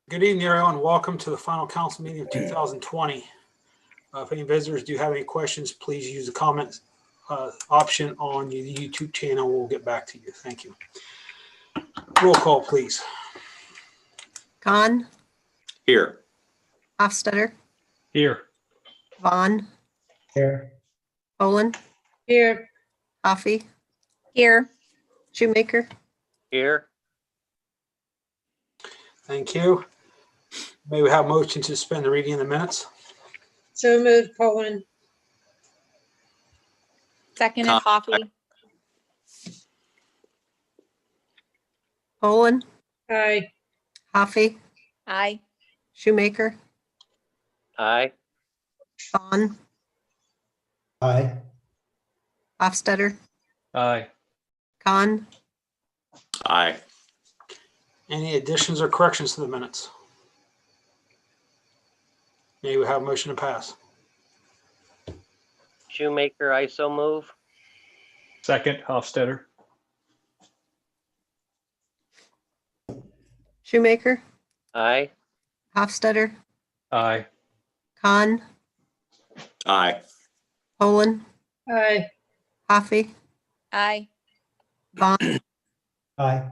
Good evening, everyone. Welcome to the final council meeting of 2020. If any visitors do have any questions, please use the comment option on the YouTube channel. We'll get back to you. Thank you. Roll call, please. Khan, Here. Hofstadter, Here. Vaughn, Here. Poland, Here. Coffee, Here. Shoemaker, Here. Thank you. May we have a motion to suspend the reading of the minutes? So moved, Poland. Second and Coffee. Poland, Aye. Coffee, Aye. Shoemaker, Aye. Vaughn, Aye. Hofstadter, Aye. Khan, Aye. Any additions or corrections to the minutes? May we have a motion to pass? Shoemaker, I so move. Second, Hofstadter. Shoemaker, Aye. Hofstadter, Aye. Khan, Aye. Poland, Aye. Coffee, Aye. Vaughn, Aye.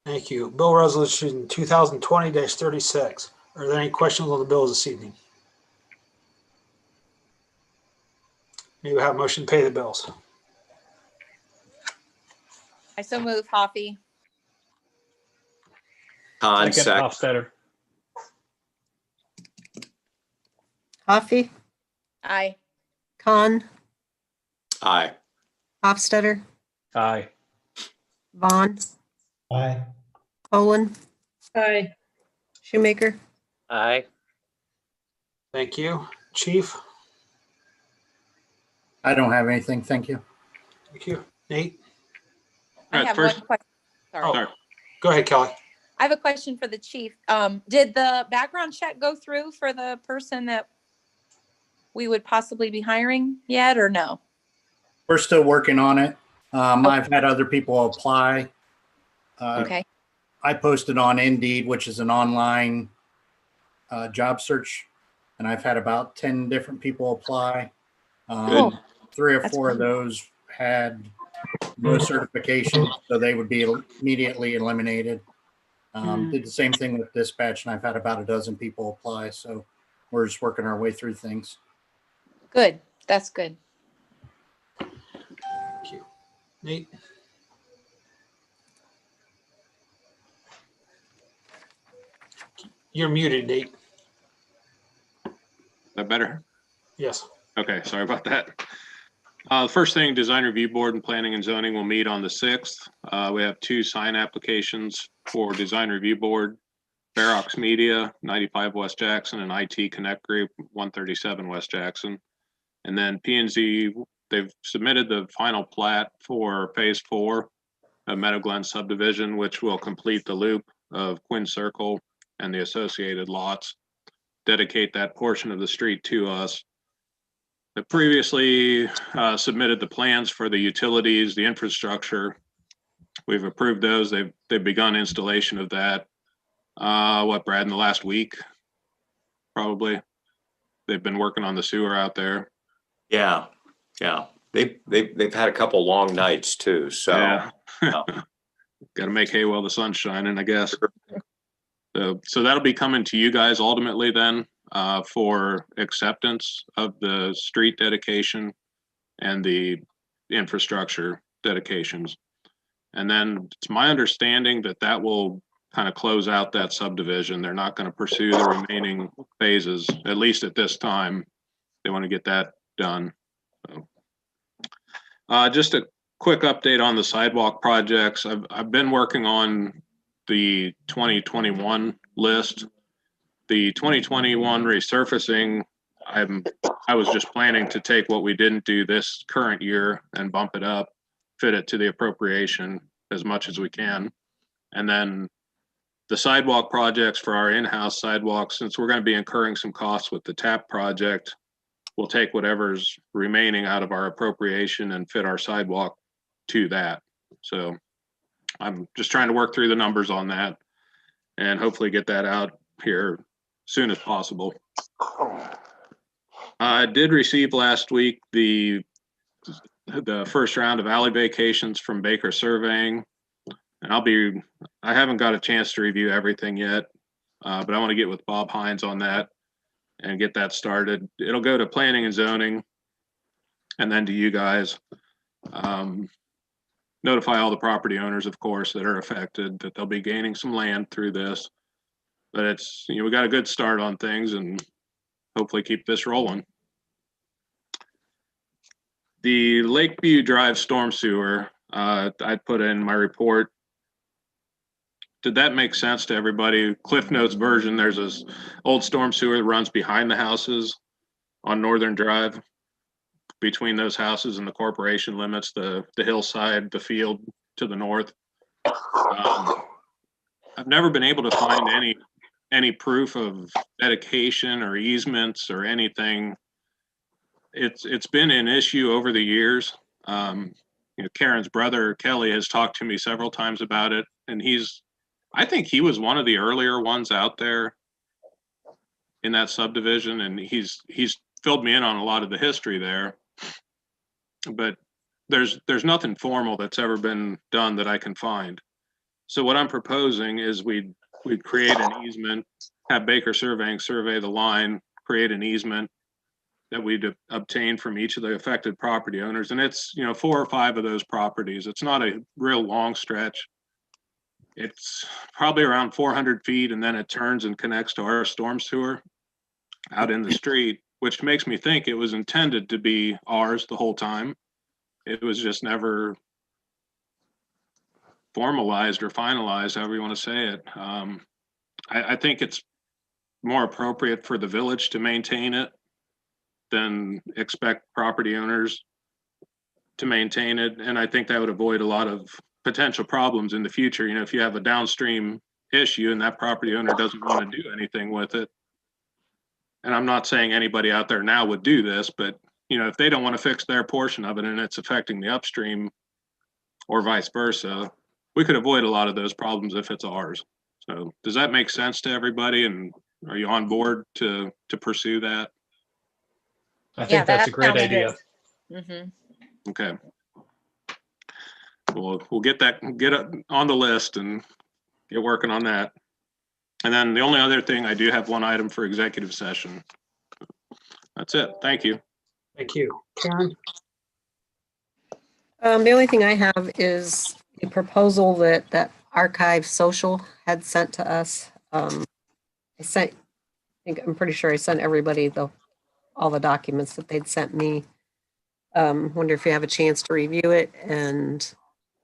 Thank you. Bill Resolution 2020-36. Are there any questions on the bills this evening? May we have a motion to pay the bills? I so move, Coffee. Khan, Second, second. Hofstadter. Coffee, Aye. Khan, Aye. Hofstadter, Aye. Vaughn, Aye. Poland, Aye. Shoemaker, Aye. Thank you. Chief? I don't have anything. Thank you. Thank you. Nate? I Right, have first- one question. Sorry. Oh, Sorry. go ahead, Kelly. I have a question for the chief. Did the background check go through for the person that we would possibly be hiring yet or no? We're still working on it. I've had other people apply. Okay. I posted on Indeed, which is an online job search, and I've had about 10 different people apply. Cool. 3 or That's 4 of great. those had no certification, so they would be immediately eliminated. Did the same thing with dispatch, and I've had about a dozen people apply, so we're just working our way through things. Good. That's good. Thank you. Nate? You're muted, Nate. Is that better? Yes. Okay, sorry about that. First thing, Design Review Board and Planning and Zoning will meet on the 6th. We have 2 sign applications for Design Review Board, Ferox Media, 95 West Jackson, and IT Connect Group, 137 West Jackson. And then P&Z, they've submitted the final plat for Phase 4 of Meadow Glen subdivision, which will complete the loop of Quinn Circle and the associated lots, dedicate that portion of the street to us. They previously submitted the plans for the utilities, the infrastructure. We've approved those. They've begun installation of that. What, Brad, in the last week? Probably. They've been working on the sewer out there. Yeah. Yeah. They've had a couple long nights too. So Yeah. yeah. Got to make hay while the sun's shining, I guess. So that'll be coming to you guys ultimately then for acceptance of the street dedication and the infrastructure dedications. And then it's my understanding that that will kind of close out that subdivision. They're not going to pursue the remaining phases, at least at this time. They want to get that done. So, just a quick update on the sidewalk projects. I've been working on the 2021 list. The 2021 resurfacing, I was just planning to take what we didn't do this current year and bump it up, fit it to the appropriation as much as we can. And then the sidewalk projects for our in-house sidewalks, since we're going to be incurring some costs with the TAP project, we'll take whatever's remaining out of our appropriation and fit our sidewalk to that. So I'm just trying to work through the numbers on that. and hopefully get that out here soon as possible. I did receive last week the first round of alley vacations from Baker Surveying, and I haven't got a chance to review everything yet, but I want to get with Bob Hines on that and get that started. It'll go to planning and zoning and then to you guys. Notify all the property owners, of course, that are affected, that they'll be gaining some land through this. But it's, we got a good start on things and hopefully keep this rolling. The Lakeview Drive storm sewer, I put in my report. Did that make sense to everybody? Cliff Notes version, there's this old storm sewer that runs behind the houses on Northern Drive. Between those houses and the corporation limits, the hillside, the field to the north. I've never been able to find any proof of dedication or easements or anything. It's been an issue over the years. Karen's brother Kelly has talked to me several times about it, and I think he was one of the earlier ones out there in that subdivision, and he's filled me in on a lot of the history there. But there's nothing formal that's ever been done that I can find. So what I'm proposing is we'd create an easement, have Baker Surveying survey the line, create an easement that we'd obtain from each of the affected property owners. And it's, 4 or 5 of those properties. It's not a real long stretch. It's probably around 400 feet, and then it turns and connects to our storm sewer out in the street, which makes me think it was intended to be ours the whole time. It was just never formalized or finalized, however you want to say it. I think it's more appropriate for the village to maintain it than expect property owners to maintain it. And I think that would avoid a lot of potential problems in the future. If you have a downstream issue and that property owner doesn't want to do anything with it. And I'm not saying anybody out there now would do this, but if they don't want to fix their portion of it and it's affecting the upstream or vice versa, we could avoid a lot of those problems if it's ours. So does that make sense to everybody? And are you on board to pursue that? I think that's a great sounds idea. good. Mhm. Okay. We'll get it on the list and get working on that. And then the only other thing, I do have one item for executive session. That's it. Thank you. Thank you. Karen? The only thing I have is a proposal that Archive Social had sent to us. I'm pretty sure I sent everybody all the documents that they'd sent me. Wonder if you have a chance to review it and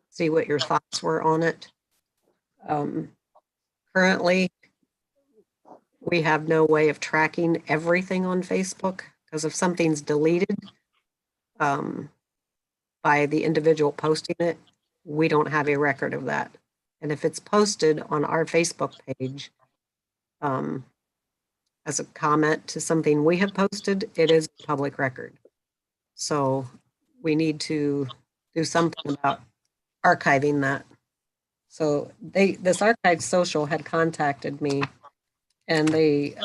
see what your thoughts were on it. Currently, we have no way of tracking everything on Facebook, because if something's deleted by the individual posting it, we don't have a record of that. And if it's posted on our Facebook page as a comment to something we have posted, it is a public record. So we need to do something about archiving that. So this Archive Social had contacted me, and they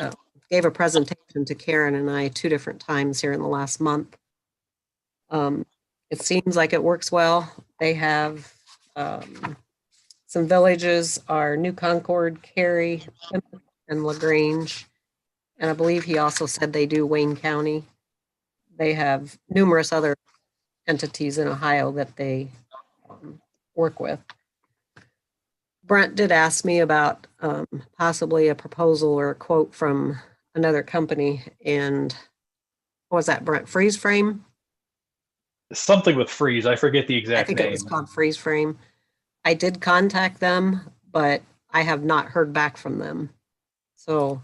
gave a presentation to Karen and I 2 different times here in the last month. It seems like it works well. They have some villages are New Concord, Cary, and LaGrange. And I believe he also said they do Wayne County. They have numerous other entities in Ohio that they work with. Brent did ask me about possibly a proposal or a quote from another company. And what was that, Brent? Freeze Frame? Something with freeze. I forget the I exact think name. it was called Freeze Frame. I did contact them, but I have not heard back from them. So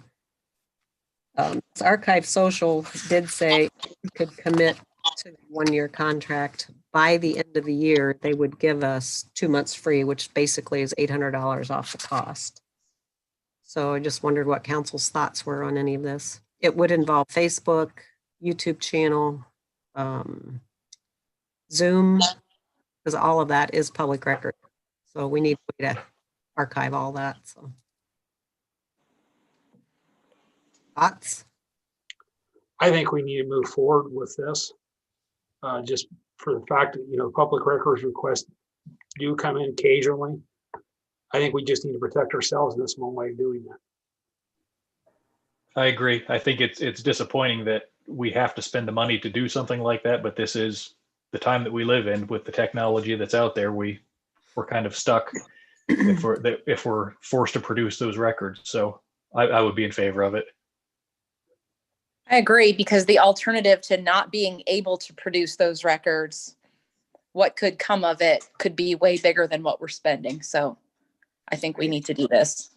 this Archive Social did say we could commit to a 1-year contract. By the end of the year, they would give us 2 months free, which basically is $800 off the cost. So I just wondered what council's thoughts were on any of this. It would involve Facebook, YouTube channel, Zoom, because all of that is public record. So we need a way to archive all that. So Thoughts? I think we need to move forward with this. Just for the fact that, public records requests do come in occasionally. I think we just need to protect ourselves, and that's one way of doing that. I agree. I think it's disappointing that we have to spend the money to do something like that, but this is the time that we live in with the technology that's out there. We're kind of stuck if we're forced to produce those records. So I would be in favor of it. I agree, because the alternative to not being able to produce those records, what could come of it could be way bigger than what we're spending. So I think we need to do this.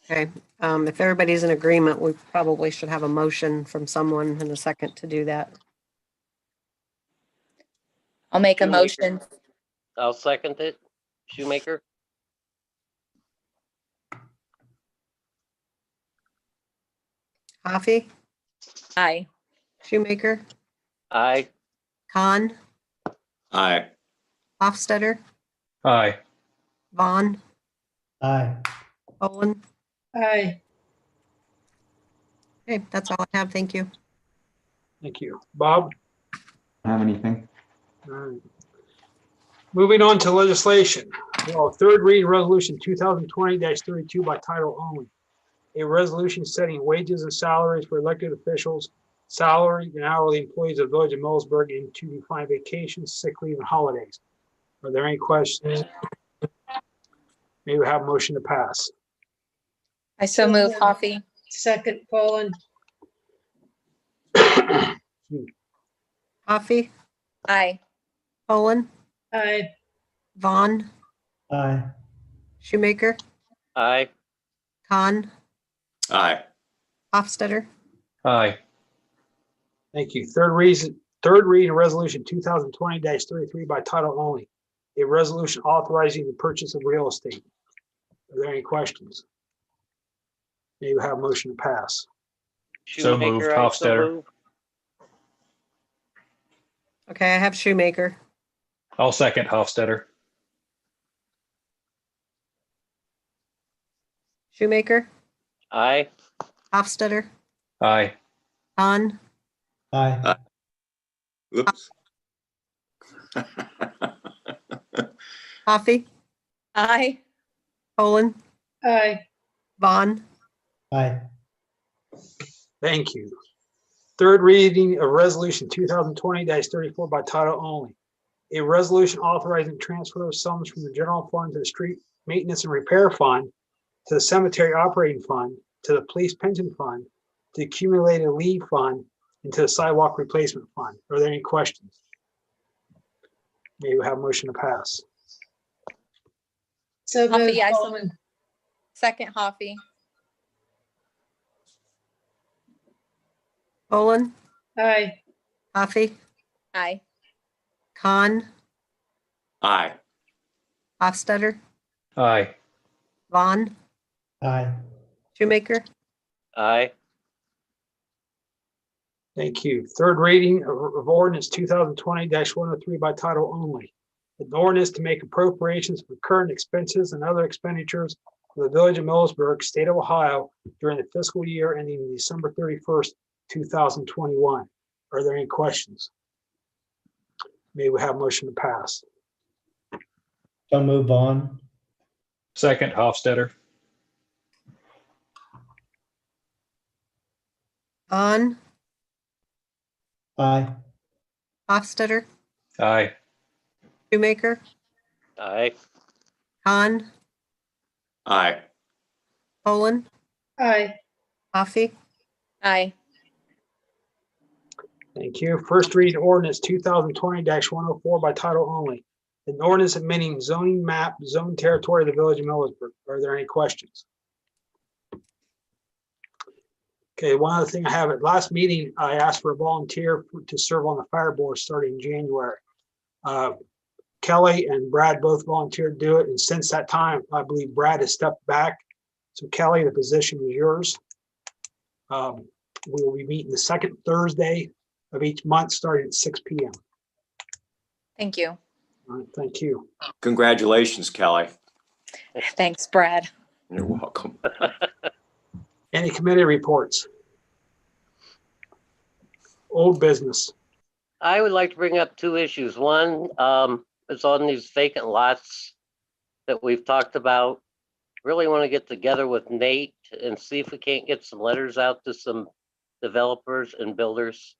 Okay, if everybody's in agreement, we probably should have a motion from someone in a second to do that. I'll make a Shoemaker. motion. I'll second it. Shoemaker. Coffee, Aye. Shoemaker, Aye. Khan, Aye. Hofstadter, Aye. Vaughn, Aye. Poland. Aye. Okay, that's all I have. Thank you. Thank you. Bob? Have anything? All right. Moving on to legislation. Well, third reading resolution 2020-32 by title only. A resolution setting wages and salaries for elected officials, salary and hourly employees of the Village of Millersburg, and to define vacations, sick leave, and holidays. Are there any questions? May we have a motion to pass? I so move, Coffee. Second, Poland. Coffee, Aye. Poland, Aye. Vaughn, Aye. Shoemaker, Aye. Khan, Aye. Hofstadter. Aye. Thank you. Third reading resolution 2020-33 by title only. A resolution authorizing the purchase of real estate. Are there any questions? May we have a motion to pass? So moved, Shoemaker, I so Hofstadter. move. Okay, I have Shoemaker. I'll second Hofstadter. Shoemaker, Aye. Hofstadter, Aye. Khan, Aye. Oops. Coffee, Aye. Poland, Aye. Vaughn, Aye. Thank you. Third reading of resolution 2020-34 by title only. A resolution authorizing transfer of sums from the general fund to the street maintenance and repair fund, to the cemetery operating fund, to the police pension fund, to the accumulated leave fund, and to the sidewalk replacement fund. Are there any questions? May we have a motion to pass? So moved, Coffee, I so Poland. move. Second, Coffee. Poland, Aye. Coffee, Aye. Khan, Aye. Hofstadter, Aye. Vaughn, Aye. Shoemaker, Aye. Thank you. Third reading of ordinance 2020-103 by title only. An ordinance to make appropriations for current expenses and other expenditures for the Village of Millersburg, State of Ohio during the fiscal year ending December 31st, 2021. Are there any questions? May we have a motion to pass? So move on. Second Hofstadter. Vaughn, Aye. Hofstadter, Aye. Shoemaker, Aye. Khan, Aye. Poland, Aye. Coffee, Aye. Thank you. First reading ordinance 2020-104 by title only. An ordinance amending zoning map, zone territory of the Village of Millersburg. Are there any questions? Okay, one other thing I have, at last meeting, I asked for a volunteer to serve on the fire board starting in January. Kelly and Brad both volunteered to do it, and since that time, I believe Brad has stepped back. So Kelly, the position is yours. We will be meeting the second Thursday of each month, starting at 6 p.m. Thank you. All right, thank you. Congratulations, Kelly. Thanks, Brad. You're welcome. Any committee reports? Old business. I would like to bring up two issues. One, is on these vacant lots that we've talked about. Really want to get together with Nate and see if we can't get some letters out to some developers and builders.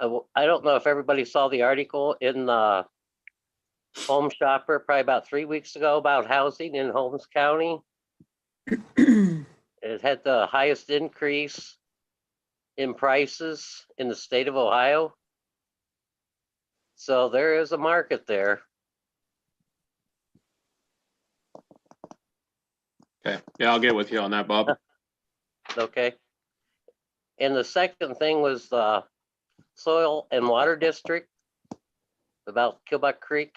I don't know if everybody saw the article in the Home Shopper probably about 3 weeks ago about housing in Holmes County. It had the highest increase in prices in the state of Ohio. So there is a market there. Okay, yeah, I'll get with you on that, Bob. Okay. And the second thing was the soil and water district about Killbuck Creek.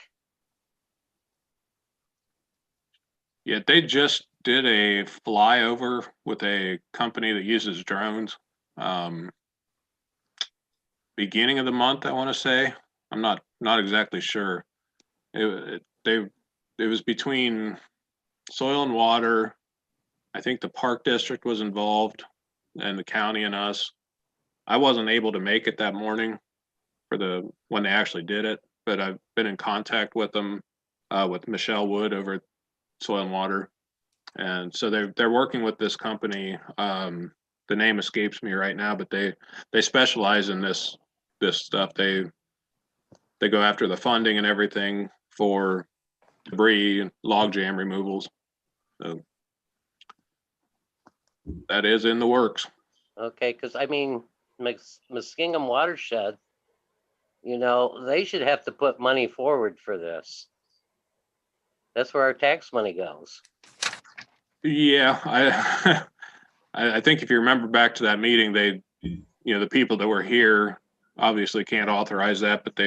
Yeah, they just did a flyover with a company that uses drones. Beginning of the month, I want to say. I'm not exactly sure. It was between soil and water. I think the park district was involved, and the county and us. I wasn't able to make it that morning for when they actually did it, but I've been in contact with them, with Michelle Wood over at Soil and Water. And so they're working with this company. The name escapes me right now, but they specialize in this stuff. They go after the funding and everything for debris and log jam removals. So that is in the works. Okay, because I mean, Muskingum Watershed, they should have to put money forward for this. That's where our tax money goes. Yeah, I think if you remember back to that meeting, the people that were here obviously can't authorize that, but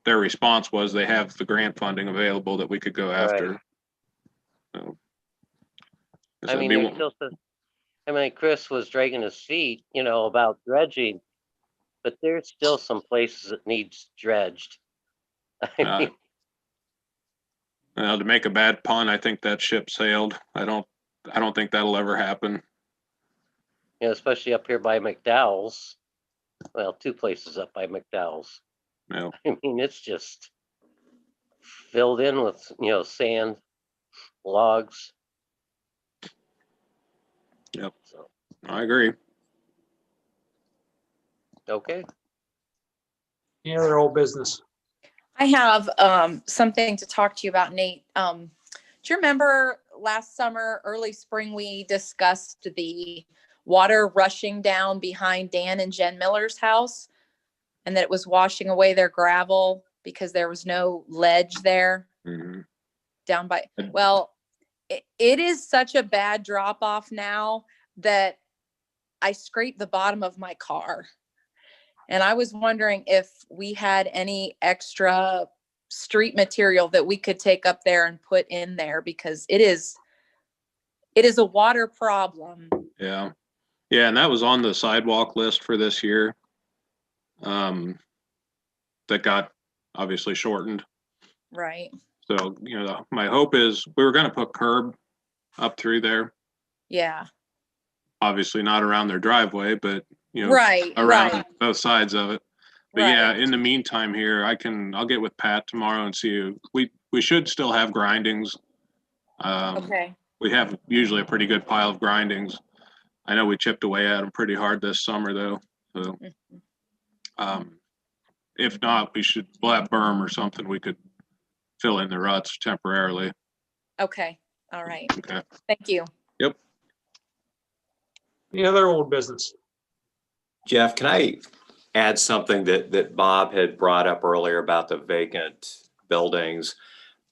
their response was they have the grant funding available that we could go after. Right. So, I mean, Chris was dragging his feet, about dredging, but there's still some places that needs dredged. I mean, to make a bad pun, I think that ship sailed. I don't think that'll ever happen. especially up here by McDowell's. Well, two places up by McDowell's. No. I mean, it's just filled in with, sand, logs. Yep. So, I agree. okay. Any other old business? I have something to talk to you about, Nate. Do you remember last summer, early spring, we discussed the water rushing down behind Dan and Jen Miller's house, and that it was washing away their gravel because there was no ledge there down by, well, it is such a bad drop off now that I scraped the bottom of my car. And I was wondering if we had any extra street material that we could take up there and put in there, because it is a water problem. Yeah. Yeah, and that was on the sidewalk list for this year. That got obviously shortened. Right. So, my hope is we were going to put curb up through there. Yeah. Obviously not around their driveway, but Right. around Right. both sides of it. But Right. yeah, in the meantime here, I'll get with Pat tomorrow and see. We should still have grindings. Okay. We have usually a pretty good pile of grindings. I know we chipped away at them pretty hard this summer though. So, if not, we'll have berm or something we could fill in the ruts temporarily. Okay. All right. Okay. Thank you. Yep. Any other old business? Jeff, can I add something that Bob had brought up earlier about the vacant buildings?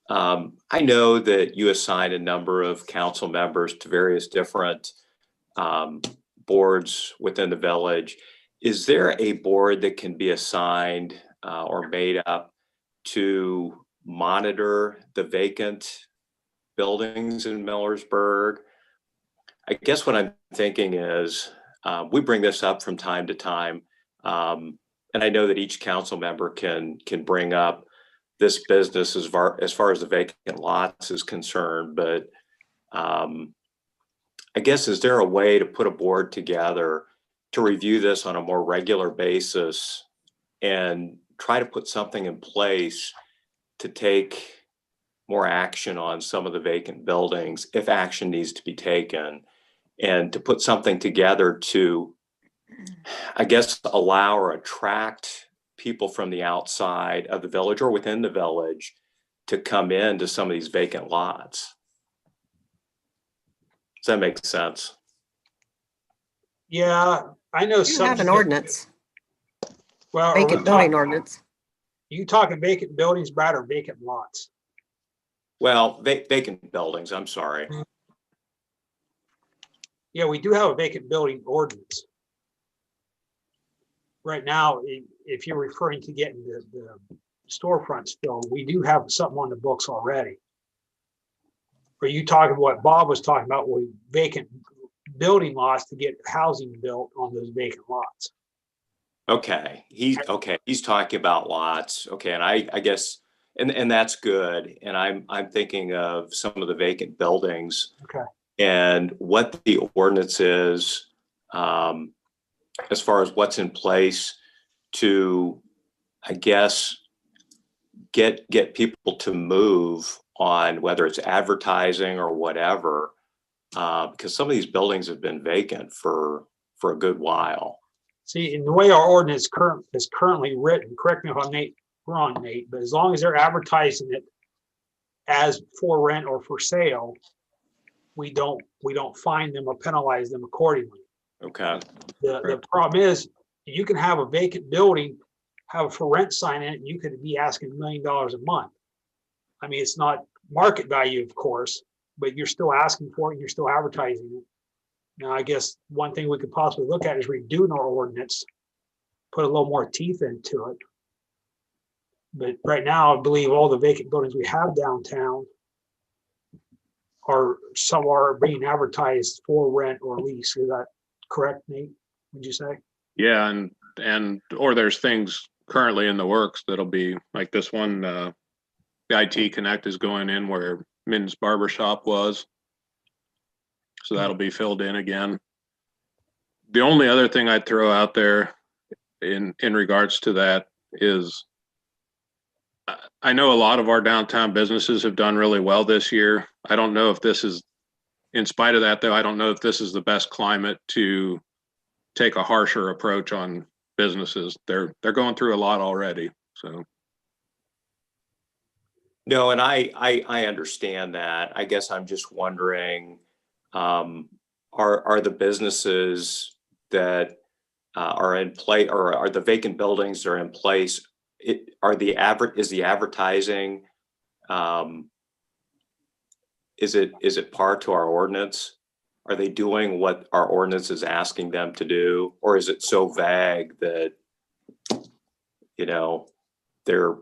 I know that you assigned a number of council members to various different boards within the village. Is there a board that can be assigned or made up to monitor the vacant buildings in Millersburg? I guess what I'm thinking is we bring this up from time to time. And I know that each council member can bring up this business as far as the vacant lots is concerned, but I guess, is there a way to put a board together to review this on a more regular basis and try to put something in place to take more action on some of the vacant buildings if action needs to be taken, and to put something together to, I guess, allow or attract people from the outside of the village or within the village to come into some of these vacant lots? Does that make sense? Yeah, I know You some. have an ordinance, Well, are we vacant building talking- ordinance. You talking vacant buildings, Brad, or vacant lots? Well, vacant buildings, I'm sorry. Yeah, we do have a vacant building ordinance. Right now, if you're referring to getting the storefronts filled, we do have something on the books already. Are you talking what Bob was talking about with vacant building lots to get housing built on those vacant lots? Okay, he's talking about lots. Okay, and I guess, and that's good. And I'm thinking of some of the vacant buildings. Okay. And what the ordinance is, as far as what's in place to, I guess, get people to move on, whether it's advertising or whatever, because some of these buildings have been vacant for a good while. See, in the way our ordinance is currently written, correct me if I'm wrong, Nate, but as long as they're advertising it as for rent or for sale, we don't fine them or penalize them accordingly. Okay. The problem is, you can have a vacant building, have a for rent sign in it, and you could be asking $1 million a month. I mean, it's not market value, of course, but you're still asking for it and you're still advertising it. Now, I guess one thing we could possibly look at is redoing our ordinance, put a little more teeth into it. But right now, I believe all the vacant buildings we have downtown some are being advertised for rent or lease. Is that correct, Nate? Would you say? Yeah, and or there's things currently in the works that'll be like this one, the IT Connect is going in where Min's Barbershop was. So that'll be filled in again. The only other thing I'd throw out there in regards to that is I know a lot of our downtown businesses have done really well this year. I don't know if this is, in spite of that though, I don't know if this is the best climate to take a harsher approach on businesses. They're going through a lot already, so. No, and I understand that. I guess I'm just wondering, are the businesses that are in place, or are the vacant buildings that are in place, is the advertising, is it par to our ordinance? Are they doing what our ordinance is asking them to do, or is it so vague that, they're,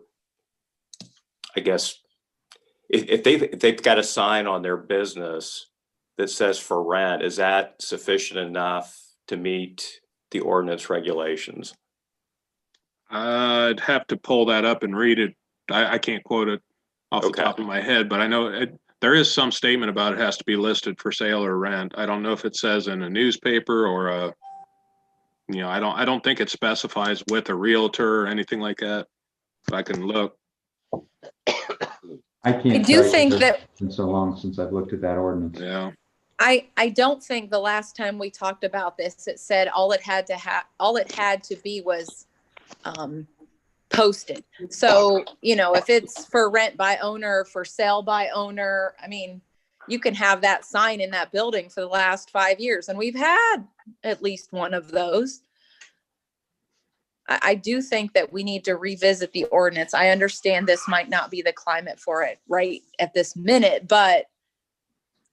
I guess, if they've got a sign on their business that says for rent, is that sufficient enough to meet the ordinance regulations? I'd have to pull that up and read it. I can't quote it off the top of my head, but I know there is some statement about it has to be listed for sale or rent. I don't know if it says in a newspaper or I don't think it specifies with a realtor or anything like that. If I can look. I can't. I do tell you, think it's that been so long since I've looked at that ordinance. Yeah. I don't think the last time we talked about this, it said all it had to be was posted. So, if it's for rent by owner, for sale by owner, I mean, you can have that sign in that building for the last 5 years. And we've had at least one of those. I do think that we need to revisit the ordinance. I understand this might not be the climate for it right at this minute, but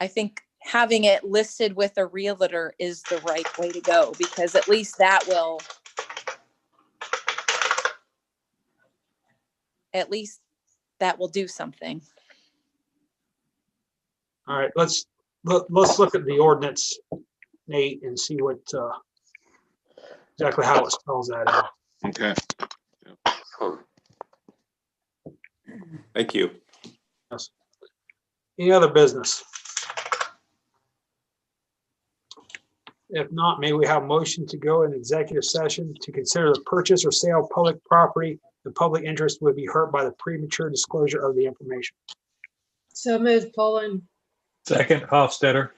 I think having it listed with a realtor is the right way to go, because at least that will do something. All right, let's look at the ordinance, Nate, and see what exactly how it spells that out. Okay. Thank you. Yes. Any other business? If not, may we have a motion to go in executive session to consider the purchase or sale of public property. The public interest would be hurt by the premature disclosure of the information. So moved, Poland. Second, Hofstadter.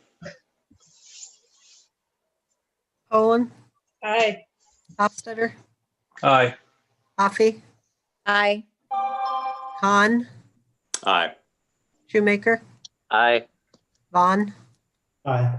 Poland, Aye. Hofstadter, Aye. Coffee, Aye. Khan, Aye. Shoemaker, Aye. Vaughn, Aye.